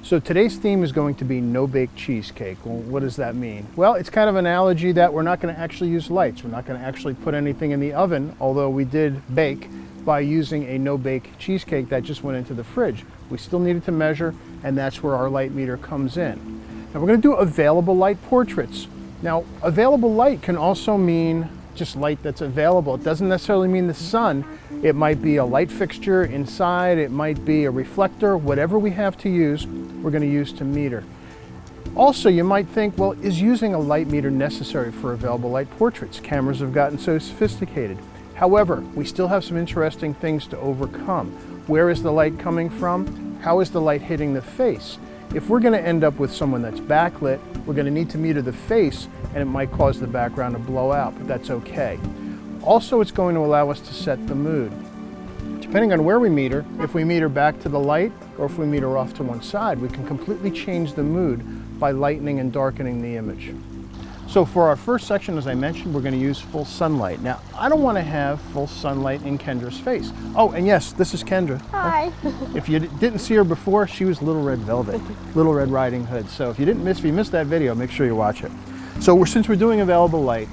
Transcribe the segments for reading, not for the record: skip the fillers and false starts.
So today's theme is going to be No Bake Cheesecake. Well, what does that mean? Well, it's kind of an analogy that we're not going to actually use lights. We're not going to actually put anything in the oven, although we did bake by using a No Bake Cheesecake that just went into the fridge. We still needed to measure, and that's where our light meter comes in. Now we're going to do available light portraits. Now, available light can also mean just light that's available. It doesn't necessarily mean the sun. It might be a light fixture inside, it might be a reflector, whatever we have to use, we're going to use to meter. Also, you might think, well, is using a light meter necessary for available light portraits? Cameras have gotten so sophisticated. However, we still have some interesting things to overcome. Where is the light coming from? How is the light hitting the face? If we're going to end up with someone that's backlit, we're going to need to meter the face, and it might cause the background to blow out, but that's okay. Also, it's going to allow us to set the mood. Depending on where we meter, if we meter back to the light or if we meter off to one side, we can completely change the mood by lightening and darkening the image. So for our first section, as I mentioned, we're going to use full sunlight. Now, I don't want to have full sunlight in Kendra's face. Oh, and yes, this is Kendra. Hi. If you didn't see her before, she was Little Red Velvet, Little Red Riding Hood. So if you missed that video, make sure you watch it. So since we're doing available light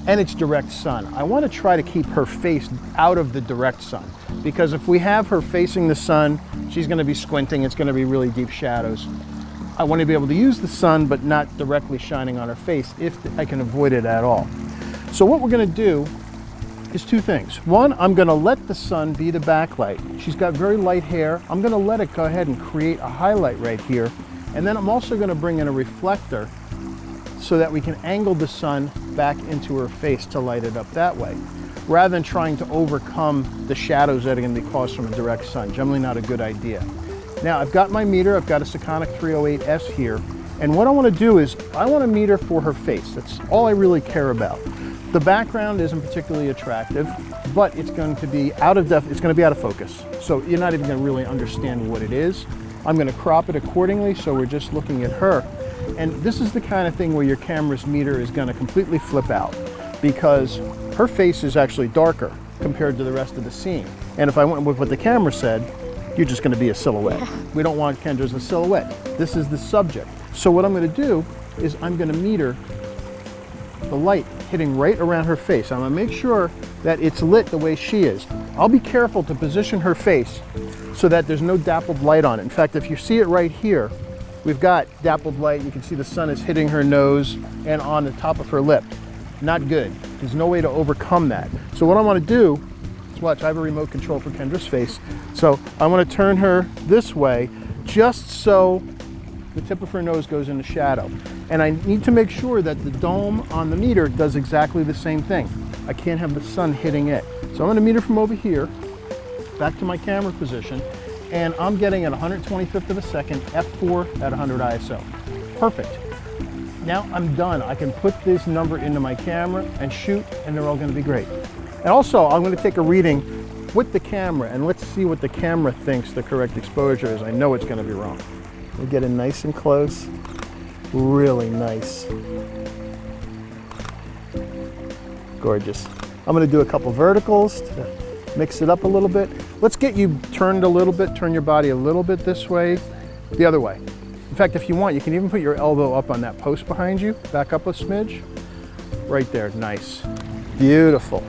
and it's direct sun, I want to try to keep her face out of the direct sun, because if we have her facing the sun, she's going to be squinting. It's going to be really deep shadows. I want to be able to use the sun, but not directly shining on her face if I can avoid it at all. So what we're going to do is two things. One, I'm going to let the sun be the backlight. She's got very light hair. I'm going to let it go ahead and create a highlight right here. And then I'm also going to bring in a reflector so that we can angle the sun back into her face to light it up that way, rather than trying to overcome the shadows that are going to be caused from a direct sun. Generally not a good idea. Now I've got my meter, I've got a Sekonic 308S here, and what I want to do is I want to meter for her face. That's all I really care about. The background isn't particularly attractive, but it's going to be out of focus. So you're not even going to really understand what it is. I'm going to crop it accordingly, so we're just looking at her. And this is the kind of thing where your camera's meter is going to completely flip out, because her face is actually darker compared to the rest of the scene. And if I went with what the camera said, you're just going to be a silhouette. We don't want Kendra as a silhouette. This is the subject. So what I'm going to do is I'm going to meter the light hitting right around her face. I'm going to make sure that it's lit the way she is. I'll be careful to position her face so that there's no dappled light on it. In fact, if you see it right here, we've got dappled light. You can see the sun is hitting her nose and on the top of her lip. Not good. There's no way to overcome that. So what I want to do, watch, I have a remote control for Kendra's face. So I want to turn her this way just so the tip of her nose goes into shadow. And I need to make sure that the dome on the meter does exactly the same thing. I can't have the sun hitting it. So I'm going to meter from over here, back to my camera position, and I'm getting at 125th of a second, f4 at 100 ISO. Perfect. Now I'm done. I can put this number into my camera and shoot, and they're all going to be great. And also, I'm going to take a reading with the camera, and let's see what the camera thinks the correct exposure is. I know it's going to be wrong. We'll get in nice and close. Really nice. Gorgeous. I'm going to do a couple verticals to mix it up a little bit. Let's get you turned a little bit, turn your body a little bit this way, the other way. In fact, if you want, you can even put your elbow up on that post behind you. Back up a smidge. Right there, nice. Beautiful.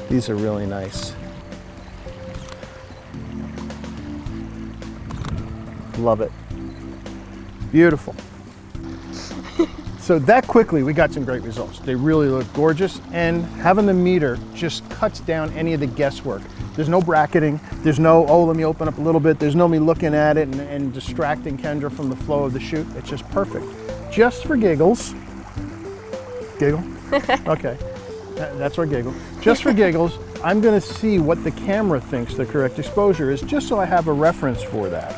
These are really nice. Love it. Beautiful. So that quickly, we got some great results. They really look gorgeous, and having the meter just cuts down any of the guesswork. There's no bracketing. There's no, oh, let me open up a little bit. There's no me looking at it and distracting Kendra from the flow of the shoot. It's just perfect. Just for giggles. Giggle? Okay. That's our giggle. Just for giggles, I'm going to see what the camera thinks the correct exposure is, just so I have a reference for that.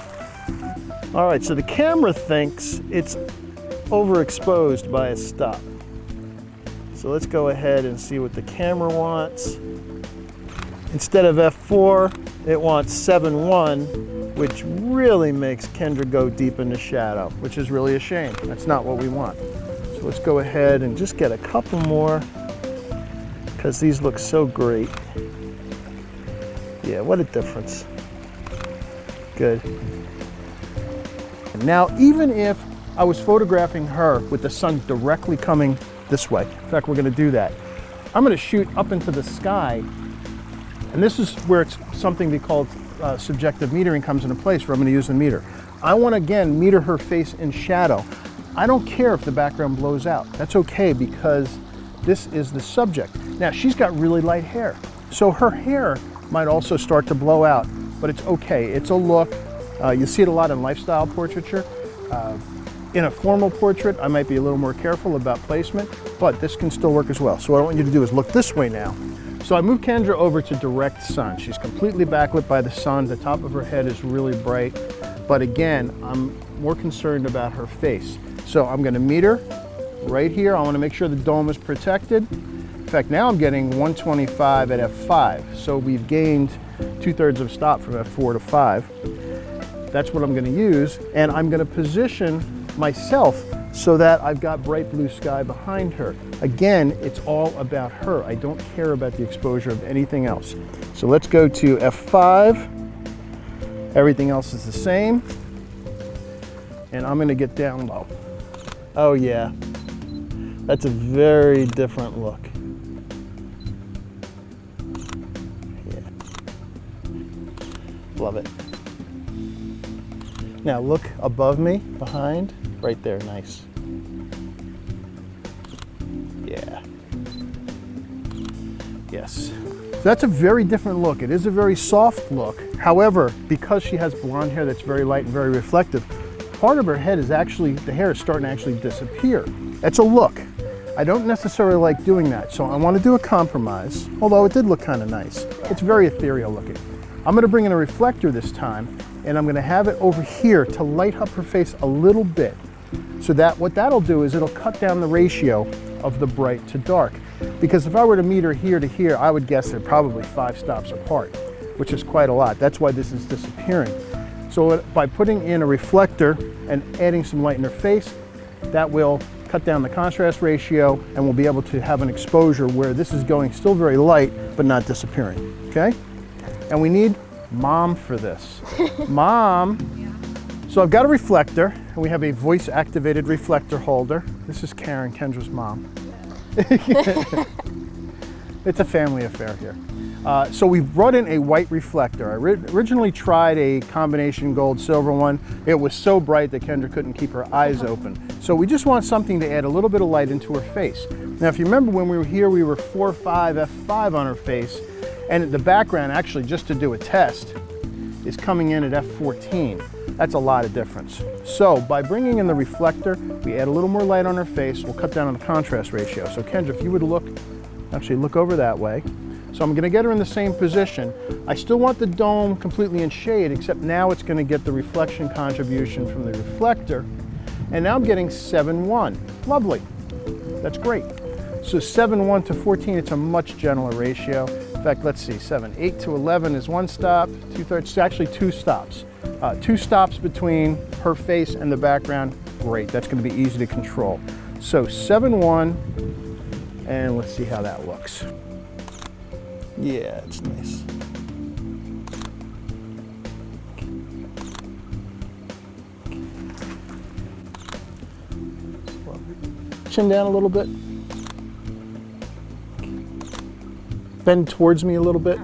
All right, so the camera thinks it's overexposed by a stop. So let's go ahead and see what the camera wants. Instead of f4, it wants 7.1, which really makes Kendra go deep into shadow, which is really a shame. That's not what we want. So So let's go ahead and just get a couple more because these look so great. Yeah, what a difference. Good. Now, even if I was photographing her with the sun directly coming this way, in fact, we're going to do that. I'm going to shoot up into the sky, and this is where it's something they call subjective metering comes into place, where I'm going to use the meter. I want to, again, meter her face in shadow. I don't care if the background blows out. That's okay because this is the subject. Now, she's got really light hair, so her hair might also start to blow out, but it's okay. It's a look. You see it a lot in lifestyle portraiture. In a formal portrait, I might be a little more careful about placement, but this can still work as well. So what I want you to do is look this way now. So I moved Kendra over to direct sun. She's completely backlit by the sun. The top of her head is really bright. But again, I'm more concerned about her face. So I'm gonna meter right here. I wanna make sure the dome is protected. In fact, now I'm getting 125 at f5. So we've gained 2/3 of a stop from f4 to 5. That's what I'm gonna use. And I'm gonna position myself so that I've got bright blue sky behind her. Again, it's all about her. I don't care about the exposure of anything else. So let's go to f5. Everything else is the same. And I'm gonna get down low. Oh yeah, that's a very different look. Yeah, love it. Now look above me, behind, right there, nice. Yeah. Yes. So that's a very different look. It is a very soft look. However, because she has blonde hair that's very light and very reflective, part of her head is actually, the hair is starting to actually disappear. That's a look. I don't necessarily like doing that, so I want to do a compromise, although it did look kind of nice. It's very ethereal looking. I'm going to bring in a reflector this time, and I'm going to have it over here to light up her face a little bit. So that what that'll do is it'll cut down the ratio of the bright to dark. Because if I were to meter here to here, I would guess they're probably 5 stops apart, which is quite a lot. That's why this is disappearing. So by putting in a reflector and adding some light in her face, that will cut down the contrast ratio and we'll be able to have an exposure where this is going still very light, but not disappearing, okay? And we need Mom for this. Mom. So I've got a reflector, and we have a voice-activated reflector holder. This is Karen, Kendra's mom. It's a family affair here. So we've brought in a white reflector. I originally tried a combination gold-silver one. It was so bright that Kendra couldn't keep her eyes open. So we just want something to add a little bit of light into her face. Now, if you remember when we were here, we were 4.5 f5 on her face, and the background, actually, just to do a test, is coming in at f14. That's a lot of difference. So by bringing in the reflector, we add a little more light on her face. We'll cut down on the contrast ratio. So Kendra, if you would look over that way. So I'm gonna get her in the same position. I still want the dome completely in shade, except now it's gonna get the reflection contribution from the reflector. And now I'm getting 7:1. Lovely, that's great. So 7:1 to 14, it's a much gentler ratio. In fact, let's see, 8 to 11 is 1 stop, 2/3, it's actually 2 stops. 2 stops between her face and the background, great, that's gonna be easy to control. So 7:1, and let's see how that looks. Yeah, it's nice. Chin down a little bit. Bend towards me a little bit.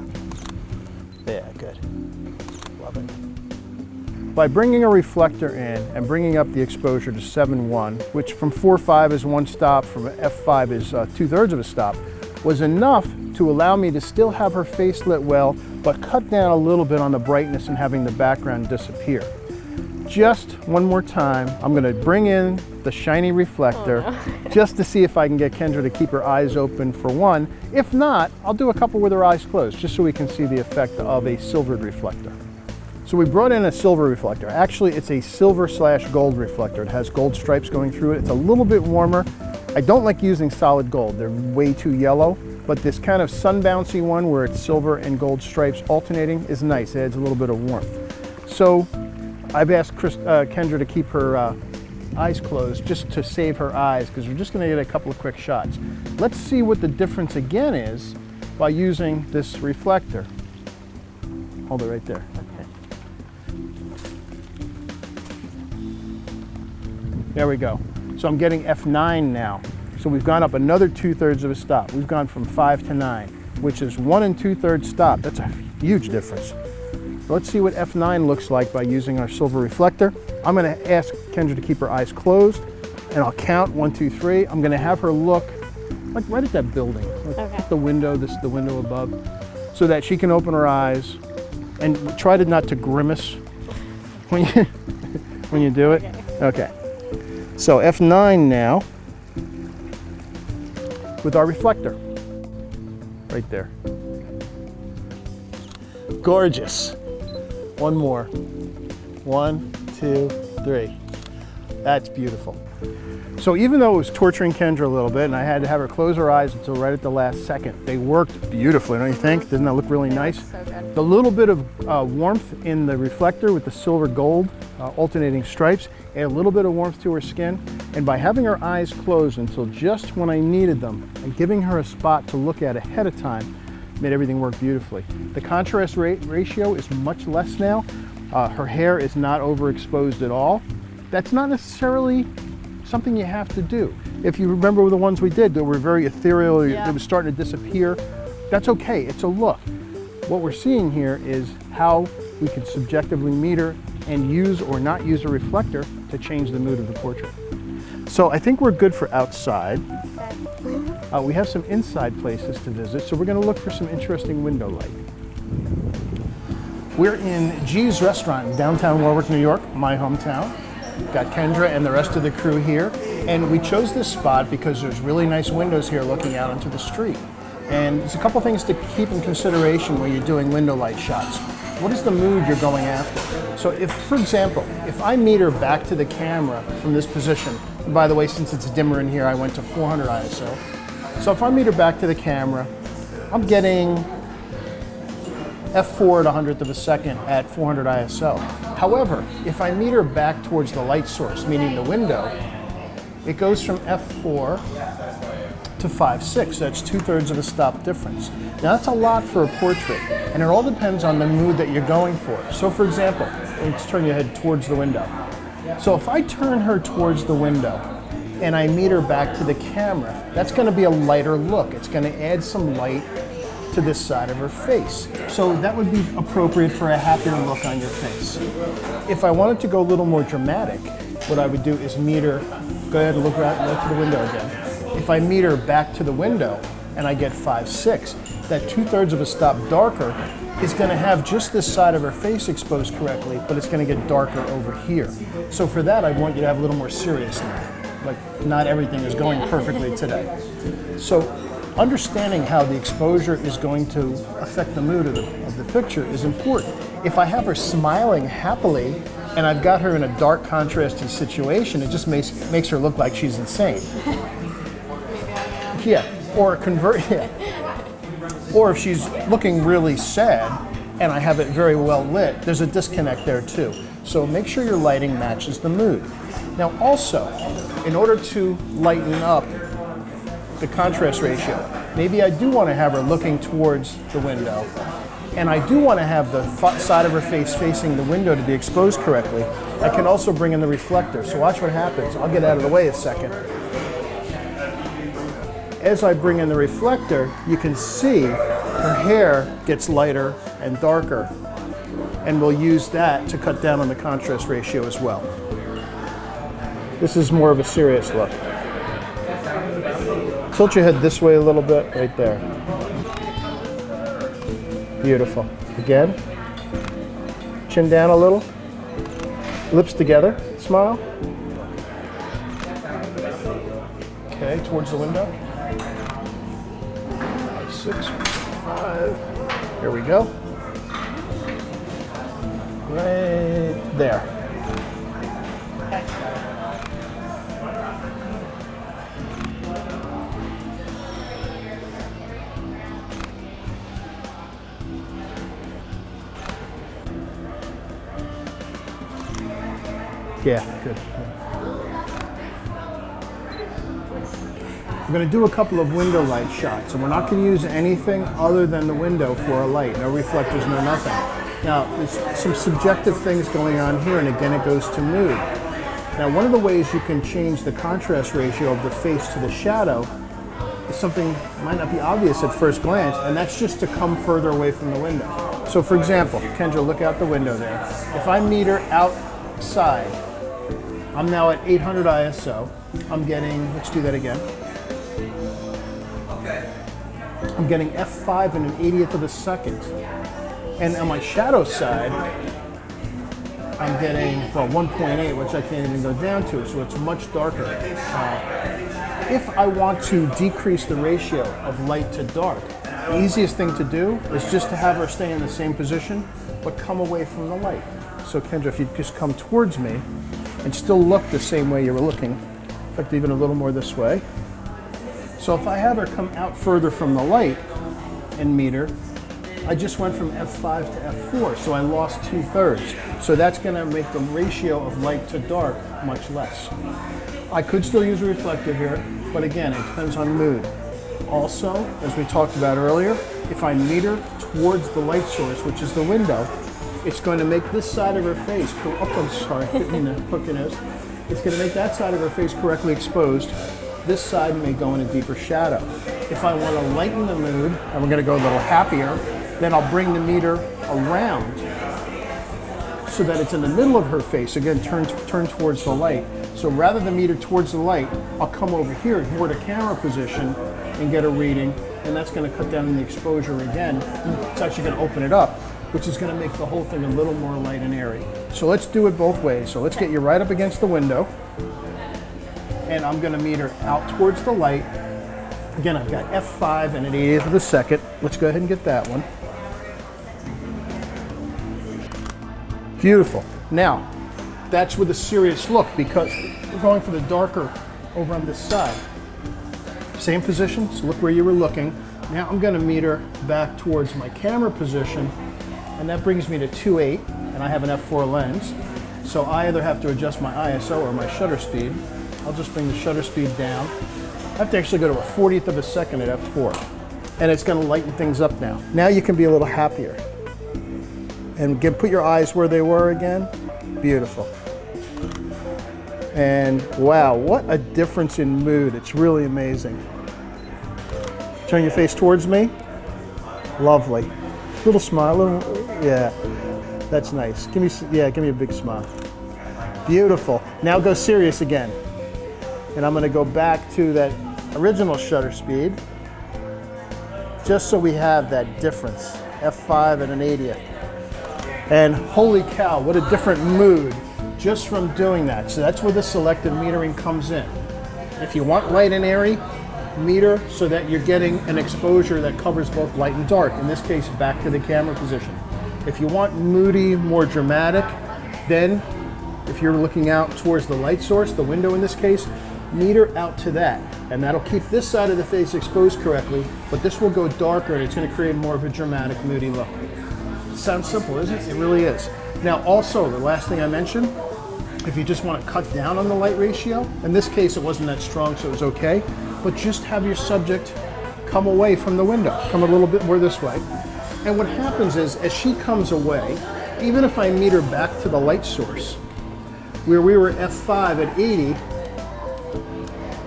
Yeah, good. Love it. By bringing a reflector in and bringing up the exposure to 7:1, which from 4.5 is 1 stop, from f5 is 2/3 of a stop, was enough to allow me to still have her face lit well, but cut down a little bit on the brightness and having the background disappear. Just one more time, I'm gonna bring in the shiny reflector just to see if I can get Kendra to keep her eyes open for one. If not, I'll do a couple with her eyes closed, just so we can see the effect of a silvered reflector. So we brought in a silver reflector. Actually, it's a silver/gold reflector. It has gold stripes going through it. It's a little bit warmer. I don't like using solid gold. They're way too yellow, but this kind of sun bouncy one where it's silver and gold stripes alternating is nice. It adds a little bit of warmth. So I've asked Kendra to keep her eyes closed just to save her eyes, because we're just going to get a couple of quick shots. Let's see what the difference again is by using this reflector. Hold it right there. Okay. There we go. So I'm getting F9 now. So we've gone up another 2/3 of a stop. We've gone from 5 to 9, which is 1 2/3 stop. That's a huge difference. So let's see what F9 looks like by using our silver reflector. I'm going to ask Kendra to keep her eyes closed, and I'll count 1, 2, 3. I'm going to have her look like right at that building, like Okay. the window, the window above, so that she can open her eyes and try to not to grimace when you when you do it. Okay. So F9 now with our reflector right there. Gorgeous. One more. 1, 2, 3. That's beautiful. So even though it was torturing Kendra a little bit and I had to have her close her eyes until right at the last second, they worked beautifully, don't you think? Doesn't that look really nice? So good. The little bit of warmth in the reflector with the silver gold alternating stripes add a little bit of warmth to her skin. And by having her eyes closed until just when I needed them and giving her a spot to look at ahead of time made everything work beautifully. The contrast ratio is much less now. Her hair is not overexposed at all. That's not necessarily something you have to do. If you remember the ones we did that were very ethereal, Yeah. it was starting to disappear, that's okay, it's a look. What we're seeing here is how we can subjectively meter and use or not use a reflector to change the mood of the portrait. So I think we're good for outside. We have some inside places to visit, so we're going to look for some interesting window light. We're in G's Restaurant in downtown Warwick, New York, my hometown. Got Kendra and the rest of the crew here, and we chose this spot because there's really nice windows here looking out onto the street. And there's a couple things to keep in consideration when you're doing window light shots. What is the mood you're going after? So if, for example, if I meter back to the camera from this position, and by the way, since it's dimmer in here, I went to 400 ISO. So if I meter back to the camera, I'm getting f4 at 100th of a second at 400 ISO. However, if I meter back towards the light source, meaning the window, it goes from f4 to 5.6. That's 2/3 of a stop difference. Now that's a lot for a portrait, and it all depends on the mood that you're going for. So for example, let's turn your head towards the window. So if I turn her towards the window and I meter back to the camera, that's going to be a lighter look. It's going to add some light to this side of her face. So that would be appropriate for a happier look on your face. If I wanted to go a little more dramatic, what I would do is meter, go ahead and look right to the window again. If I meter back to the window and I get 5.6, that 2/3 of a stop darker is going to have just this side of her face exposed correctly, but it's going to get darker over here. So for that, I want you to have a little more seriousness. Like, not everything is going perfectly today. So understanding how the exposure is going to affect the mood of the picture is important. If I have her smiling happily and I've got her in a dark contrasty situation, it just makes her look like she's insane. Yeah, or or if she's looking really sad and I have it very well lit, there's a disconnect there too. So make sure your lighting matches the mood. Now also, in order to lighten up the contrast ratio, maybe I do want to have her looking towards the window, and I do want to have the side of her face facing the window to be exposed correctly. I can also bring in the reflector. So watch what happens. I'll get out of the way a second. As I bring in the reflector, you can see her hair gets lighter and darker, and we'll use that to cut down on the contrast ratio as well. This is more of a serious look. Tilt your head this way a little bit, right there. Beautiful. Again, chin down a little, lips together, smile. Okay, towards the window. 6, 5. Here we go. Right there. Yeah, good. We're going to do a couple of window light shots, and we're not going to use anything other than the window for a light. No reflectors, no nothing. Now, there's some subjective things going on here, and again, it goes to mood. Now, one of the ways you can change the contrast ratio of the face to the shadow is something that might not be obvious at first glance, and that's just to come further away from the window. So, for example, Kendra, look out the window there. If I meter outside, I'm now at 800 ISO. I'm getting, let's do that again. I'm getting f5 in an 80th of a second. And on my shadow side, I'm getting, well, 1.8, which I can't even go down to, so it's much darker. If I want to decrease the ratio of light to dark, the easiest thing to do is just to have her stay in the same position, but come away from the light. So Kendra, if you just come towards me and still look the same way you were looking, in fact, even a little more this way. So if I have her come out further from the light and meter, I just went from f5 to f4, so I lost 2/3. So that's going to make the ratio of light to dark much less. I could still use a reflector here, but again, it depends on mood. Also, as we talked about earlier, if I meter towards the light source, which is the window, it's going to make this side of her face, I'm sorry, didn't mean to hook your nose. It's going to make that side of her face correctly exposed. This side may go in a deeper shadow. If I want to lighten the mood, and we're going to go a little happier, then I'll bring the meter around so that it's in the middle of her face. Again, turn towards the light. So rather than meter towards the light, I'll come over here toward a camera position and get a reading, and that's going to cut down the exposure again. It's actually going to open it up, which is going to make the whole thing a little more light and airy. So let's do it both ways. So let's get you right up against the window, and I'm going to meter out towards the light. Again, I've got f5 and an 80th of a second. Let's go ahead and get that one. Beautiful. Now, that's with a serious look because we're going for the darker over on this side. Same position, so look where you were looking. Now I'm going to meter back towards my camera position, and that brings me to 2.8, and I have an f4 lens. So I either have to adjust my ISO or my shutter speed. I'll just bring the shutter speed down. I have to actually go to a 40th of a second at f4, and it's going to lighten things up now. Now you can be a little happier. And again, put your eyes where they were again. Beautiful. And wow, what a difference in mood. It's really amazing. Turn your face towards me. Lovely. Little smile, yeah, that's nice. Give me a big smile. Beautiful. Now go serious again. And I'm gonna go back to that original shutter speed, just so we have that difference, f5 and an 80th. And holy cow, what a different mood just from doing that. So that's where the selective metering comes in. If you want light and airy, meter so that you're getting an exposure that covers both light and dark. In this case, back to the camera position. If you want moody, more dramatic, then if you're looking out towards the light source, the window in this case, meter out to that. And that'll keep this side of the face exposed correctly, but this will go darker and it's going to create more of a dramatic, moody look. Sounds simple, isn't it? It really is. Now also, the last thing I mentioned, if you just want to cut down on the light ratio, in this case it wasn't that strong so it was okay, but just have your subject come away from the window, come a little bit more this way. And what happens is, as she comes away, even if I meter back to the light source, where we were f5 at 80,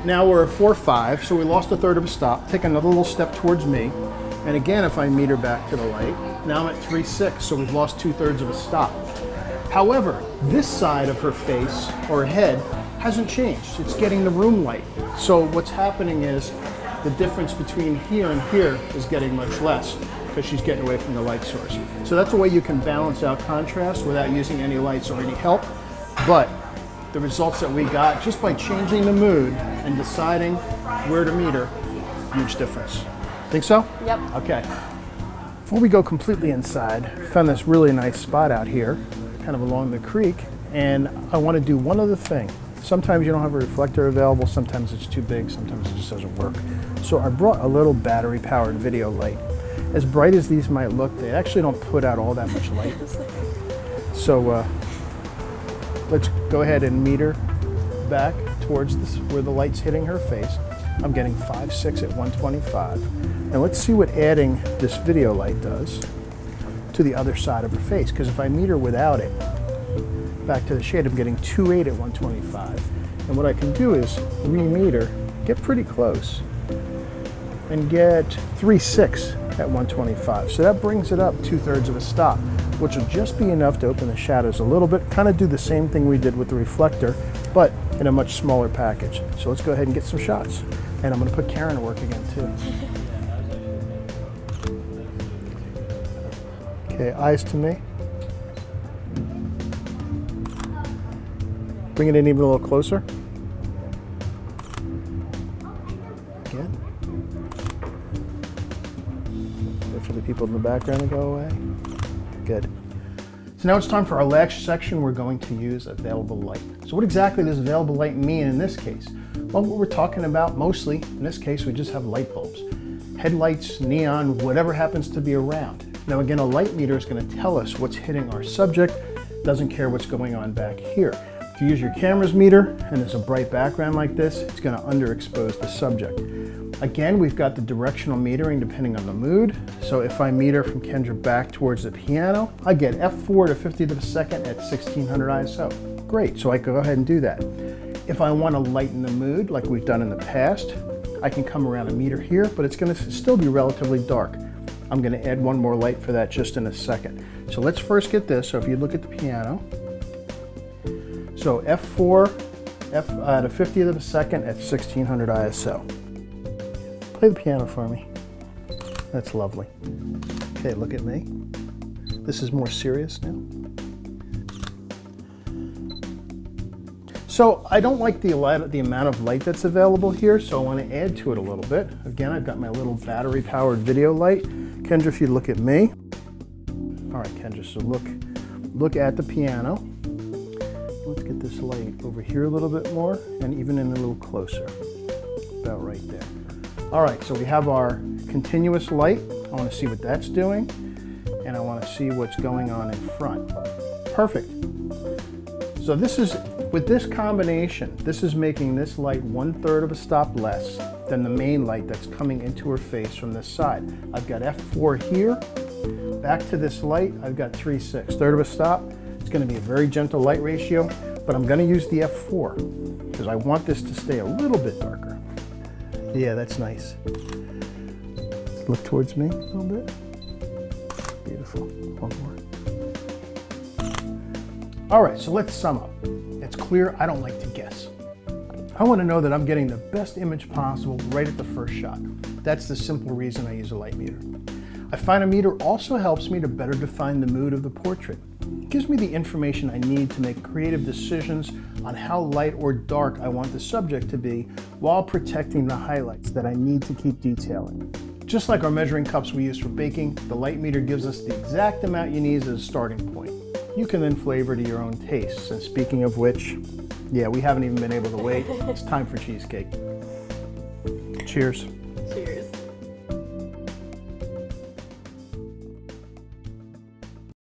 now we're at 4.5, so we lost a third of a stop. Take another little step towards me. And again, if I meter back to the light, now I'm at 3.6, so we've lost 2/3 of a stop. However, this side of her face, or head, hasn't changed. It's getting the room light. So what's happening is the difference between here and here is getting much less because she's getting away from the light source. So that's a way you can balance out contrast without using any lights or any help. But the results that we got just by changing the mood and deciding where to meter, huge difference. Think so? Yep. Okay. Before we go completely inside, I found this really nice spot out here, kind of along the creek, and I want to do one other thing. Sometimes you don't have a reflector available, sometimes it's too big, sometimes it just doesn't work. So I brought a little battery-powered video light. As bright as these might look, they actually don't put out all that much light. So let's go ahead and meter back towards this, where the light's hitting her face. I'm getting 5.6 at 125. And let's see what adding this video light does to the other side of her face, because if I meet her without it, back to the shade, I'm getting 2.8 at 125. And what I can do is re-meet her, get pretty close, and get 3.6 at 125. So that brings it up 2/3 of a stop, which will just be enough to open the shadows a little bit, kind of do the same thing we did with the reflector, but in a much smaller package. So let's go ahead and get some shots. And I'm gonna put Karen to work again too. Okay, eyes to me. Bring it in even a little closer. Again. Wait for the people in the background to go away. Good. So now it's time for our last section. We're going to use available light. So what exactly does available light mean in this case? Well, what we're talking about mostly, in this case, we just have light bulbs. Headlights, neon, whatever happens to be around. Now again, a light meter is going to tell us what's hitting our subject, doesn't care what's going on back here. If you use your camera's meter and there's a bright background like this, it's going to underexpose the subject. Again, we've got the directional metering depending on the mood. So if I meter from Kendra back towards the piano, I get f4 to 50th of a second at 1600 ISO. Great, so I can go ahead and do that. If I want to lighten the mood like we've done in the past, I can come around a meter here, but it's going to still be relatively dark. I'm going to add one more light for that just in a second. So let's first get this. So if you look at the piano, so f4 at a 50th of a second at 1600 ISO. Play the piano for me. That's lovely. Okay, look at me. This is more serious now. So I don't like the amount of light that's available here, so I want to add to it a little bit. Again, I've got my little battery-powered video light. Kendra, if you look at me. All right, Kendra, so look at the piano. Let's get this light over here a little bit more and even in a little closer. About right there. All right, so we have our continuous light. I want to see what that's doing, and I want to see what's going on in front. Perfect. So this is, with this combination, this is making this light 1/3 of a stop less than the main light that's coming into her face from this side. I've got f4 here. Back to this light, I've got 3.6, 1/3 of a stop. It's going to be a very gentle light ratio, but I'm going to use the f4 because I want this to stay a little bit darker. Yeah, that's nice. Look towards me a little bit. Beautiful. One more. All right, so let's sum up. It's clear I don't like to guess. I want to know that I'm getting the best image possible right at the first shot. That's the simple reason I use a light meter. I find a meter also helps me to better define the mood of the portrait. It gives me the information I need to make creative decisions on how light or dark I want the subject to be while protecting the highlights that I need to keep detailing. Just like our measuring cups we use for baking, the light meter gives us the exact amount you need as a starting point. You can then flavor to your own tastes. And speaking of which, yeah, we haven't even been able to wait. It's time for cheesecake. Cheers.